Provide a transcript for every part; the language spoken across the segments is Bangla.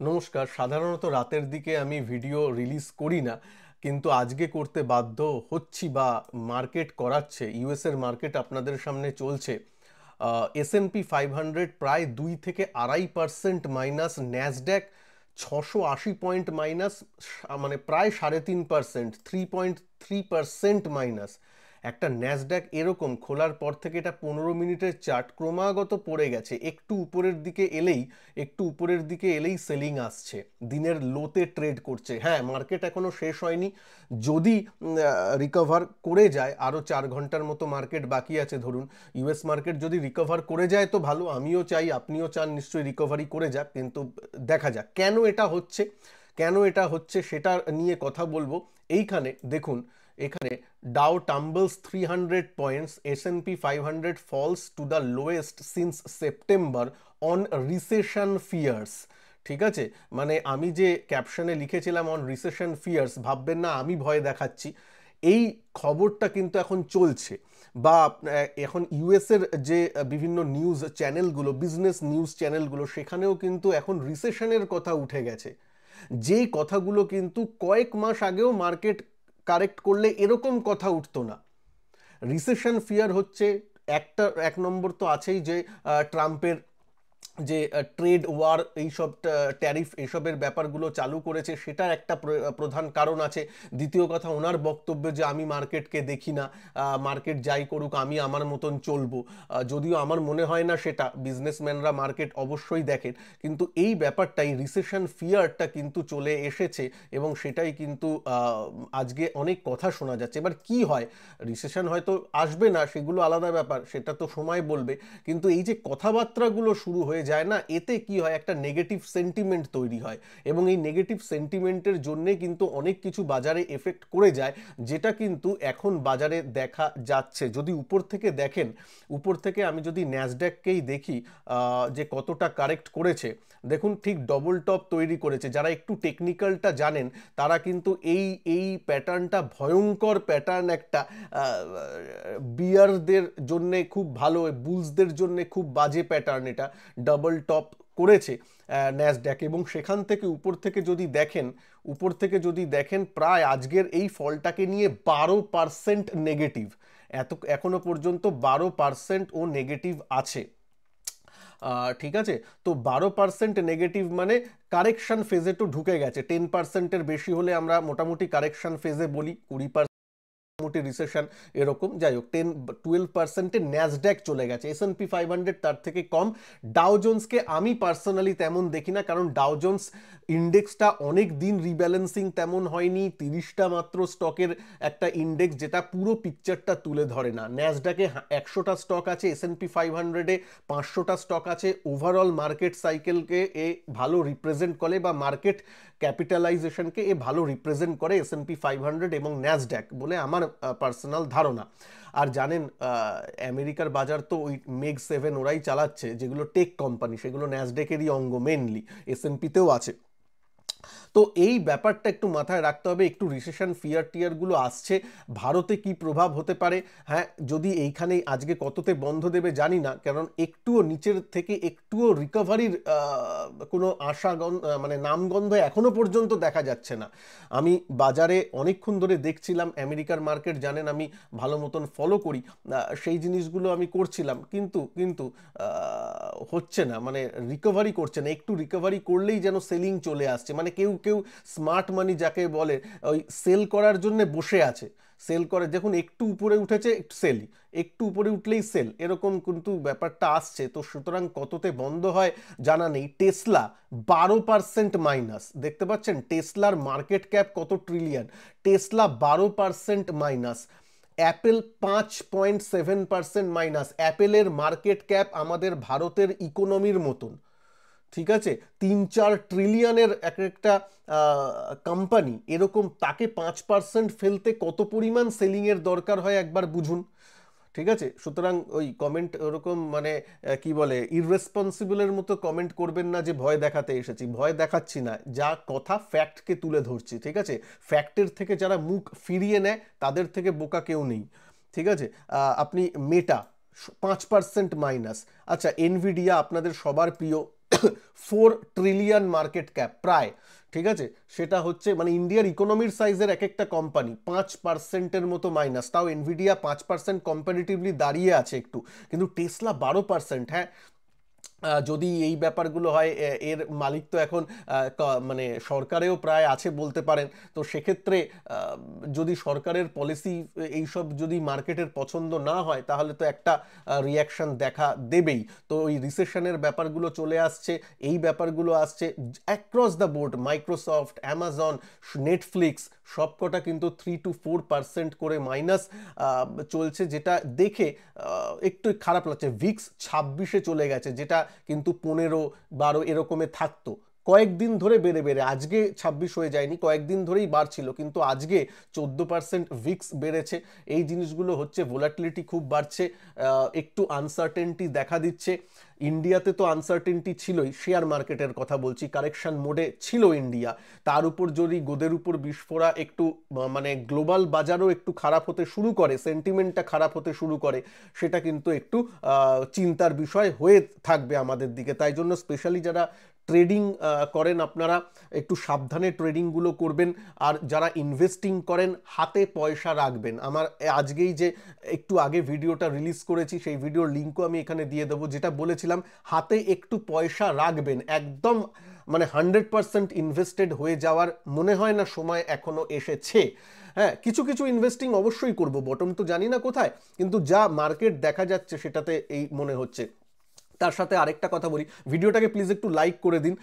নমস্কার। সাধারণত রাতের দিকে আমি ভিডিও রিলিজ করি না, কিন্তু আজকে করতে বাধ্য হচ্ছি বা মার্কেট করাচ্ছে। ইউএসের মার্কেট আপনাদের সামনে চলছে। এসএনপি 500 প্রায় 2 থেকে 2.5% মাইনাস, ন্যাসড্যাক 680 পয়েন্ট মাইনাস, মানে প্রায় 3.5%, 3.3% মাইনাস। একটা ন্যাসড্যাক এরকম খোলার পর থেকে এটা 15 মিনিটের চার্ট ক্রমাগত পড়ে গেছে, একটু উপরের দিকে এলেই সেলিং আসছে, দিনের লোতে ট্রেড করছে। হ্যাঁ, মার্কেট এখনো শেষ হয়নি। যদি রিকভার করে যায়, আরও 4 ঘন্টার মতো মার্কেট বাকি আছে ধরুন, ইউএস মার্কেট যদি রিকভার করে যায় তো ভালো, আমিও চাই, আপনিও চান নিশ্চয়ই রিকভারি করে যাক, কিন্তু দেখা যাক কেন এটা হচ্ছে সেটা নিয়ে কথা বলবো। এইখানে দেখুন, এখানে Dow tumbles 300 points, S and P 500 falls to the lowest since September on recession fears. ঠিক আছে, মানে আমি যে ক্যাপশনে লিখেছিলাম অন রিসেশন ফিয়ার্স, ভাববেন না আমি ভয় দেখাচ্ছি। এই খবরটা কিন্তু এখন চলছে, বা এখন ইউএসের যে বিভিন্ন নিউজ চ্যানেলগুলো, বিজনেস নিউজ চ্যানেলগুলো, সেখানেও কিন্তু এখন রিসেশনের কথা উঠে গেছে। যেই কথাগুলো কিন্তু কয়েক মাস আগেও মার্কেট কারেক্ট করলে এরকম কথা উঠতো না। রিসেশন ফিয়ার হচ্ছে এক নম্বর তো আছেই, যে ট্রাম্পের যে ট্রেড ওয়ার, এইসব ট্যারিফ, এসবের ব্যাপারগুলো চালু করেছে, সেটার একটা প্রধান কারণ আছে। দ্বিতীয় কথা, ওনার বক্তব্য যে আমি মার্কেটকে দেখি না, মার্কেট যাই করুক আমি আমার মতন চলবো। যদিও আমার মনে হয় না সেটা, বিজনেসম্যানরা মার্কেট অবশ্যই দেখেন, কিন্তু এই ব্যাপারটাই, রিসেশন ফিয়ারটা কিন্তু চলে এসেছে, এবং সেটাই কিন্তু আজকে অনেক কথা শোনা যাচ্ছে। এবার কি হয়, রিসেশন হয়তো আসবে না, সেগুলো আলাদা ব্যাপার, সেটা তো সময় বলবে, কিন্তু এই যে কথাবার্তাগুলো শুরু হয়ে যায় না, এতে কি হয়, একটা নেগেটিভ সেন্টিমেন্ট তৈরি হয়, এবং এই নেগেটিভ সেন্টিমেন্টের জন্যে কিন্তু অনেক কিছু বাজারে এফেক্ট করে যায়, যেটা কিন্তু এখন বাজারে দেখা যাচ্ছে। যদি উপর থেকে দেখেন, উপর থেকে আমি যদি ন্যাসড্যাককেই দেখি যে কতটা কারেক্ট করেছে, দেখুন ঠিক ডবল টপ তৈরি করেছে। যারা একটু টেকনিক্যালটা জানেন তারা কিন্তু এই এই প্যাটার্নটা, ভয়ঙ্কর প্যাটার্ন একটা, বিয়ারদের জন্য খুব ভালো, বুলসদের জন্য খুব বাজে প্যাটার্ন এটা, ডাবল টপ করেছে ন্যাসড্যাক। এবং সেখান থেকে উপর থেকে যদি দেখেন প্রায় আজকের এই ফলটাকে নিয়ে 12% নেগেটিভ, এখনো পর্যন্ত 12% ও নেগেটিভ আছে। ঠিক আছে, তো 12% নেগেটিভ মানে কারেকশন ফেজে তো ঢুকে গেছে। 10%-এর বেশি হলে আমরা মোটামুটি কারেকশন ফেজে বলি, 20% মোটামুটি রিসেশন, এরকম। যাই হোক, 10-12%-এ ন্যাসড্যাক চলে গেছে, এসএনপি 500 তার থেকে কম। ডাও জোন্সকে আমি পার্সোনালি তেমন দেখি না, কারণ ডাও জোন্স ইন্ডেক্সটা অনেক দিন রিব্যালেন্সিং তেমন হয়নি, 30টা মাত্র স্টকের একটা ইন্ডেক্স, যেটা পুরো পিকচারটা তুলে ধরে না। ন্যাসড্যাকে 100টা স্টক আছে, এসএনপি 500-এ 500টা স্টক আছে। ওভারঅল মার্কেট সাইকেলকে এ ভালো রিপ্রেজেন্ট করে, বা মার্কেট ক্যাপিটালাইজেশনকে এ ভালো রিপ্রেজেন্ট করে, এসএনপি 500 এবং ন্যাসড্যাক, বলে আমার পার্সোনাল ধারণা। আর জানেন, আমেরিকার বাজার তো ওই মেগ 7 ওরাই চালাচ্ছে, যেগুলো টেক কোম্পানি, সেগুলো ন্যাসড্যাকেরই অঙ্গ মেনলি, এসএনপিতেও আছে। তো এই ব্যাপারটা একটু মাথায় রাখতে হবে। একটু রিসেশন ফিয়ার টিয়ারগুলো আসছে, ভারতে কি প্রভাব হতে পারে। হ্যাঁ, যদি এইখানেই আজকে কততে বন্ধ দেবে জানি না, কারণ একটুও নিচের থেকে একটুও রিকভারির কোনো মানে নামগন্ধ এখনো পর্যন্ত দেখা যাচ্ছে না। আমি বাজারে অনেকক্ষণ ধরে দেখছিলাম, আমেরিকার মার্কেট জানেন আমি ভালো মতন ফলো করি, সেই জিনিসগুলো আমি করছিলাম, কিন্তু কিন্তু হচ্ছে না, মানে রিকভারি করছে না। একটু রিকভারি করলেই যেন সেলিং চলে আসছে, মানে কেউ কেউ স্মার্ট মানি যাকে বলে, ওই সেল করার জন্য বসে আছে, সেল করে, দেখুন একটু উপরে উঠেছে একটু সেল, একটু উপরে উঠলেই সেল, এরকম কিন্তু ব্যাপারটা আসছে। তো সুতরাং কততে বন্ধ হয় জানা নেই। টেসলা 12% মাইনাস, দেখতে পাচ্ছেন টেসলার মার্কেট ক্যাপ কত trillion, Tesla 12% minus. Apple 5.7% minus, অ্যাপেলের মার্কেট ক্যাপ আমাদের ভারতের ইকোনমির মতন। ঠিক আছে, 3-4 ট্রিলিয়নের এক একটা কোম্পানি, এরকম তাকে 5% ফেলতে কত পরিমাণ সেলিংয়ের দরকার হয় একবার বুঝুন। ঠিক আছে, সুতরাং ওই কমেন্ট ওরকম, মানে কি বলে, ইররেসপন্সিবলের মতো কমেন্ট করবেন না যে ভয় দেখাতে এসেছি। ভয় দেখাচ্ছি না, যা কথা ফ্যাক্টকে তুলে ধরছি। ঠিক আছে, ফ্যাক্টের থেকে যারা মুখ ফিরিয়ে নেয় তাদের থেকে বোকা কেউ নেই। ঠিক আছে, আপনি মেটা 5% মাইনাস। আচ্ছা, এনভিডিয়া আপনাদের সবার প্রিয়, 4 ট্রিলিয়ন মার্কেট ক্যাপ প্রায়, ঠিক আছে। সেটা হচ্ছে মানে ইন্ডিয়ার ইকোনমির সাইজের এক একটা কোম্পানি 5%-এর মতো মাইনাস, তাও এনভিডিয়া 5% কম্পারেটিভলি দাঁড়িয়ে আছে একটু, কিন্তু টেসলা 12%। হ্যাঁ, যদি এই ব্যাপারগুলো হয়, এর মালিক তো এখন মানে সরকারেও প্রায় আছে বলতে পারেন। তো সেক্ষেত্রে যদি সরকারের পলিসি এইসব যদি মার্কেটের পছন্দ না হয়, তাহলে তো একটা রিয়াকশন দেখা দেবেই। তো ওই রিসেশনের ব্যাপারগুলো চলে আসছে, এই ব্যাপারগুলো আসছে across the board. Microsoft, Amazon, Netflix সবকটা কিন্তু 3-4% করে মাইনাস চলছে, যেটা দেখে একটু খারাপ লাগছে। ভিক্স 26-এ চলে গেছে, যেটা কিন্তু 15-12 এরকমে থাকতো। কয়েকদিন ধরে বেড়ে বেড়ে আজকে 26 হয়ে যায়নি, কয়েকদিন ধরেই বাড়ছিল, কিন্তু আজকে 14% ভিক্স বেড়েছে। এই জিনিসগুলো হচ্ছে, ভোলাটিলিটি খুব বাড়ছে, একটু আনসার্টেনটি দেখা দিচ্ছে। ইন্ডিয়াতে তো আনসার্টেনটি ছিলই, শেয়ার মার্কেটের কথা বলছি, কারেকশন মোডে ছিল ইন্ডিয়া। তার উপর যদি গোদের উপর বিস্ফোরা একটু মানে গ্লোবাল বাজারও একটু খারাপ হতে শুরু করে, সেন্টিমেন্টটা খারাপ হতে শুরু করে, সেটা কিন্তু একটু চিন্তার বিষয় হয়ে থাকবে আমাদের দিকে। তাই জন্য স্পেশালি যারা ট্রেডিং করেন, আপনারা একটু সাবধানে ট্রেডিংগুলো করবেন। আর যারা ইনভেস্টিং করেন, হাতে পয়সা রাখবেন। আমার আজকেই যে একটু আগে ভিডিওটা রিলিজ করেছি, সেই ভিডিওর লিঙ্কও আমি এখানে দিয়ে দেবো, যেটা বলেছিলাম হাতে একটু পয়সা রাখবেন। একদম মানে 100% ইনভেস্টেড হয়ে যাওয়ার মনে হয় না সময় এখনো এসেছে। হ্যাঁ, কিছু কিছু ইনভেস্টিং অবশ্যই করব, বটম তো জানি না কোথায়, কিন্তু যা মার্কেট দেখা যাচ্ছে সেটাতে এই মনে হচ্ছে। তার সাথে আরেকটা কথা বলি, ভিডিওটাকে প্লিজ একটু লাইক করে দিন।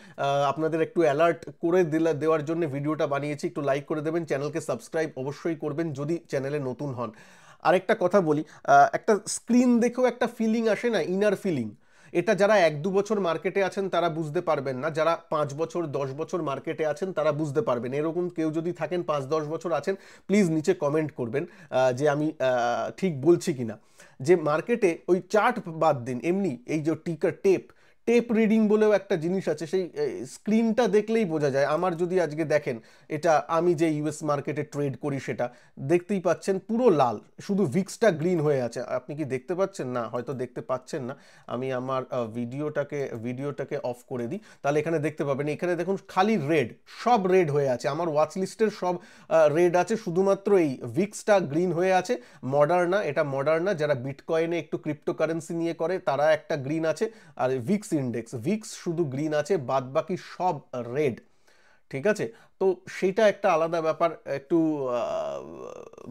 আপনাদের একটু অ্যালার্ট করে দেওয়ার জন্য ভিডিওটা বানিয়েছি, একটু লাইক করে দেবেন। চ্যানেলকে সাবস্ক্রাইব অবশ্যই করবেন যদি চ্যানেলে নতুন হন। আরেকটা কথা বলি, একটা স্ক্রিন দেখেও একটা ফিলিং আসে না, ইনার ফিলিং। এটা যারা 1-2 বছর মার্কেটে আছেন তারা বুঝতে পারবেন না, যারা 5 বছর 10 বছর মার্কেটে আছেন তারা বুঝতে পারবেন। এরকম কেউ যদি থাকেন 5-10 বছর আছেন, প্লিজ নিচে কমেন্ট করবেন যে আমি ঠিক বলছি কিনা। যে মার্কেটে ওই চার্ট বাদ দিন, এমনি এই যে টেপ রিডিং বলেও একটা জিনিস আছে, সেই স্ক্রিনটা দেখলেই বোঝা যায়। আমার যদি আজকে দেখেন, এটা আমি যে ইউএস মার্কেটে ট্রেড করি, সেটা দেখতেই পাচ্ছেন পুরো লাল, শুধু ভিক্সটা গ্রিন হয়ে আছে। আপনি কি দেখতে পাচ্ছেন? না, হয়তো দেখতে পাচ্ছেন না। আমি আমার ভিডিওটাকে অফ করে দিই, তাহলে এখানে দেখতে পাবেন। এখানে দেখুন খালি রেড, সব রেড হয়ে আছে। আমার ওয়াচ লিস্টের সব রেড আছে, শুধুমাত্র এই ভিক্সটা গ্রিন হয়ে আছে। মডার্না, এটা মডার্না যারা বিটকয়েনে একটু ক্রিপ্টোকারেন্সি নিয়ে করে, তারা একটা গ্রিন আছে। আর ভিক্স ইন্ডেক্স, ভিক্স শুধু গ্রিন আছে, বাদ বাকি সব রেড। ঠিক আছে, তো সেটা একটা আলাদা ব্যাপার। একটু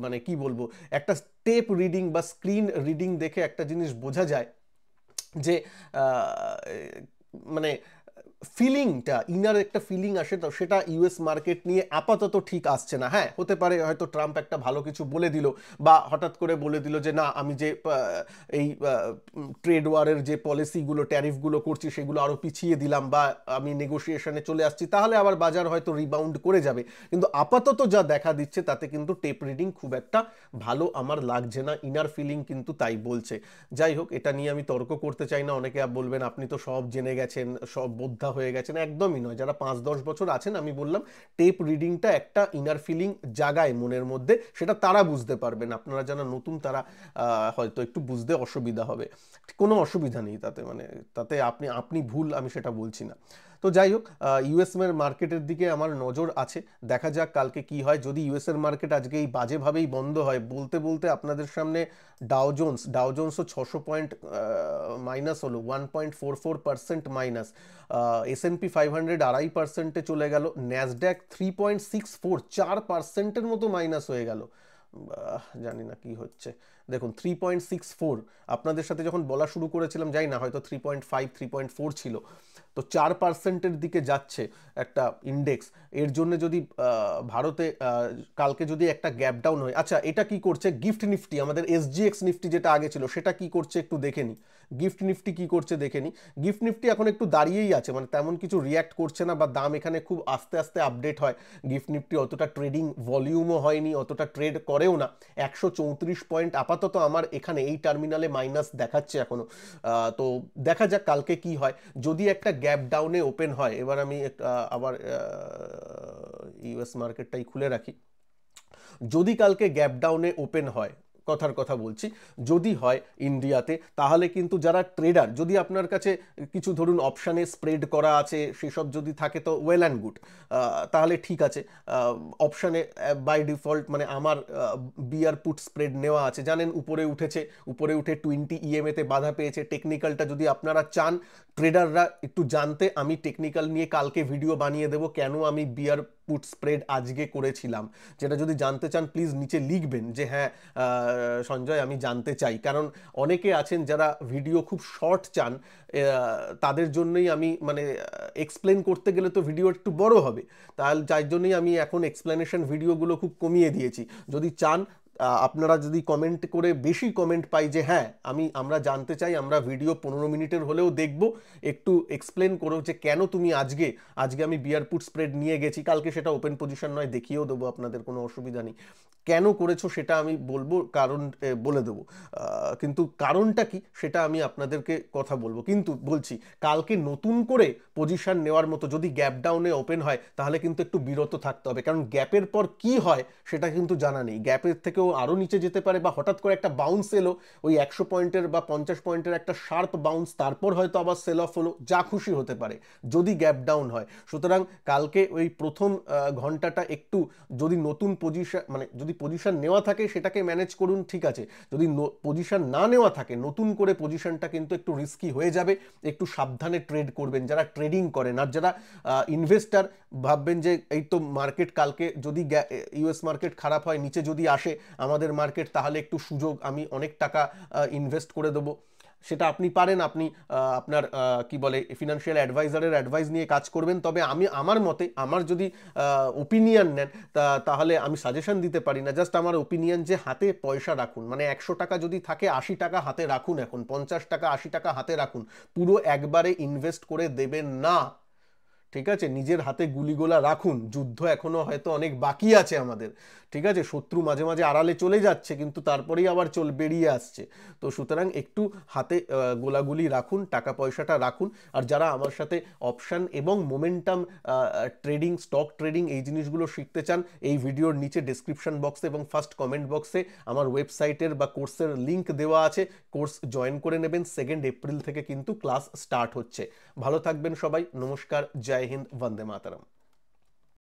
মানে কি বলবো, একটা টেপ রিডিং বা স্ক্রিন রিডিং দেখে একটা জিনিস বোঝা যায় যে মানে ফিলিংটা, ইনার একটা ফিলিং আসে, তো সেটা ইউএস মার্কেট নিয়ে আপাতত ঠিক আসছে না। হ্যাঁ, হতে পারে হয়তো ট্রাম্প একটা ভালো কিছু বলে দিল, বা হঠাৎ করে বলে দিল যে না, আমি যে এই ট্রেড ওয়ারের যে পলিসিগুলো, ট্যারিফগুলো করছি, সেগুলো আরও পিছিয়ে দিলাম, বা আমি নেগোসিয়েশনে চলে আসছি, তাহলে আবার বাজার হয়তো রিবাউন্ড করে যাবে। কিন্তু আপাতত যা দেখা দিচ্ছে তাতে কিন্তু টেপ রিডিং খুব একটা ভালো আমার লাগছে না, ইনার ফিলিং কিন্তু তাই বলছে। যাই হোক, এটা নিয়ে আমি তর্ক করতে চাই না। অনেকে বলবেন আপনি তো সব জেনে গেছেন, সব বোদ্ধা হয়ে গেছেন। একদমই নয়। যারা 5-10 বছর আছেন, আমি বললাম টেপ রিডিংটা একটা ইনার ফিলিং জাগায় মনের মধ্যে, সেটা তারা বুঝতে পারবেন। আপনারা যারা নতুন, তারা হয়তো একটু বুঝতে অসুবিধা হবে। কোনো অসুবিধা নেই তাতে, মানে তাতে আপনি ভুল, আমি সেটা বলছি না। তো যাই হোক, ইউএস এর মার্কেটের দিকে আমার নজর আছে, দেখা যাক কালকে কি হয়। যদি ইউএস এর মার্কেট আজকে এই বাজেভাবেই বন্ধ হয়, বলতে বলতে আপনাদের সামনে ডাও জোন্সও 600 পয়েন্ট মাইনাস হলো, 1.44% মাইনাস। S&P 500 2.5%-এ চলে গেল। ন্যাসড্যাক 3.64, 4%-এর মতো মাইনাস হয়ে গেল। জানি না কি হচ্ছে। দেখুন 3.64, আপনাদের সাথে যখন বলা শুরু করেছিলাম, যাই না, হয়তো 3.5 3.4 ছিল। তো 4%-এর দিকে যাচ্ছে একটা ইন্ডেক্স। এর জন্য যদি ভারতে কালকে যদি একটা গ্যাপ ডাউন হয়, আচ্ছা এটা কি করছে গিফট নিফটি, আমাদের SGX নিফটি যেটা আগে ছিল, সেটা কি করছে একটু দেখে নি। গিফট নিফটি কি করছে দেখে নি। গিফট নিফটি এখন একটু দাঁড়িয়েই আছে, মানে তেমন কিছু রিয়্যাক্ট করছে না, বা দাম এখানে খুব আস্তে আস্তে আপডেট হয়। গিফট নিফটি অতটা ট্রেডিং ভলিউমও হয়নি, অতটা ট্রেড করেও না। 134 পয়েন্ট আপাতত আমার এখানে এই টার্মিনালে মাইনাস দেখাচ্ছে এখনো। তো দেখা যাক কালকে কি হয়। যদি একটা গ্যাপ ডাউনে ওপেন হয়, এবার আমি আবার ইউএস মার্কেটটাই খুলে রাখি। যদি কালকে গ্যাপ ডাউনে ওপেন হয়, কথার কথা বলছি, যদি হয় ইন্ডিয়াতে, তাহলে কিন্তু যারা ট্রেডার, যদি আপনার কাছে কিছু ধরুন অপশানে স্প্রেড করা আছে সেসব যদি থাকে তো ওয়েল অ্যান্ড গুড, তাহলে ঠিক আছে। অপশানে বাই ডিফল্ট মানে আমার বিয়ার পুট স্প্রেড নেওয়া আছে, জানেন উপরে উঠেছে, উপরে উঠে 20 ইএমএতে বাধা পেয়েছে। টেকনিক্যালটা যদি আপনারা চান ট্রেডাররা একটু জানতে, আমি টেকনিক্যাল নিয়ে কালকে ভিডিও বানিয়ে দেবো, কেন আমি বিয়ার পুট স্প্রেড আজকে করেছিলাম। যেটা যদি জানতে চান প্লিজ নিচে লিখবেন যে হ্যাঁ সঞ্জয় আমি জানতে চাই, কারণ অনেকে আছেন যারা ভিডিও খুব শর্ট চান, তাদের জন্যই আমি মানে এক্সপ্লেন করতে গেলে তো ভিডিও একটু বড় হবে, তাহলে যার জন্যই আমি এখন এক্সপ্লেনেশন ভিডিওগুলো খুব কমিয়ে দিয়েছি। যদি চান আপনারা যদি কমেন্ট করে বেশি কমেন্ট পাই যে হ্যাঁ আমরা জানতে চাই, আমরা ভিডিও 15 মিনিটের হলেও দেখব, একটু এক্সপ্লেন করো যে কেন তুমি আজকে আমি বিয়ার পুট স্প্রেড নিয়ে গেছি, কালকে সেটা ওপেন পজিশন নয় দেখিয়েও দেবো, আপনাদের কোনো অসুবিধা নেই। কেন করেছো সেটা আমি বলবো, কারণ বলে দেবো, কিন্তু কারণটা কি সেটা আমি আপনাদেরকে কথা বলবো। কিন্তু বলছি কালকে নতুন করে পজিশন নেওয়ার মতো যদি গ্যাপ ডাউনে ওপেন হয় তাহলে কিন্তু একটু বিরত থাকতে হবে, কারণ গ্যাপের পর কি হয় সেটা কিন্তু জানা নেই। গ্যাপের থেকেও আরও নিচে যেতে পারে, বা হঠাৎ করে একটা বাউন্স এলো ওই 100 পয়েন্টের বা 50 পয়েন্টের একটা শার্প বাউন্স, তারপর হয়তো আবার সেল অফ হলো, যা খুশি হতে পারে যদি গ্যাপ ডাউন হয়। সুতরাং কালকে ওই প্রথম ঘন্টাটা একটু যদি নতুন পজিশন মানে যদি পজিশন নেওয়া থাকে সেটাকে ম্যানেজ করুন, ঠিক আছে। যদি পজিশন না নেওয়া থাকে নতুন করে পজিশনটা কিন্তু একটু রিস্কি হয়ে যাবে, একটু সাবধানে ট্রেড করবেন যারা ট্রেডিং করেন। আর যারা ইনভেস্টার ভাববেন যে এই তো মার্কেট কালকে যদি ইউএস মার্কেট খারাপ হয় নিচে যদি আসে আমাদের মার্কেট, তাহলে একটু সুযোগ, আমি অনেক টাকা ইনভেস্ট করে দেবো, সেটা আপনি পারেন, আপনি আপনার কি বলে ফিনান্সিয়াল অ্যাডভাইজারের অ্যাডভাইস নিয়ে কাজ করবেন। তবে আমি আমার মতে, আমার যদি ওপিনিয়ন নেন তাহলে আমি সাজেশন দিতে পারি না, জাস্ট আমার ওপিনিয়ন যে হাতে পয়সা রাখুন, মানে 100 টাকা যদি থাকে 80 টাকা হাতে রাখুন, এখন 50 টাকা 80 টাকা হাতে রাখুন, পুরো একবারে ইনভেস্ট করে দেবেন না, ঠিক আছে। নিজের হাতে গুলিগোলা রাখুন, যুদ্ধ এখনো হয়তো অনেক বাকি আছে আমাদের, ঠিক আছে। শত্রু মাঝে মাঝে আড়ালে চলে যাচ্ছে কিন্তু তারপরেই আবার বেরিয়ে আসছে, তো সুতরাং একটু হাতে গোলাগুলি রাখুন, টাকা পয়সাটা রাখুন। আর যারা আমার সাথে অপশান এবং মোমেন্টাম ট্রেডিং, স্টক ট্রেডিং এই জিনিসগুলো শিখতে চান, এই ভিডিওর নিচে ডেসক্রিপশন বক্সে এবং ফার্স্ট কমেন্ট বক্সে আমার ওয়েবসাইটের বা কোর্সের লিঙ্ক দেওয়া আছে, কোর্স জয়েন করে নেবেন। 2 এপ্রিল থেকে কিন্তু ক্লাস স্টার্ট হচ্ছে। ভালো থাকবেন সবাই, নমস্কার, জয় হিন্দ, বন্দে মাতরম।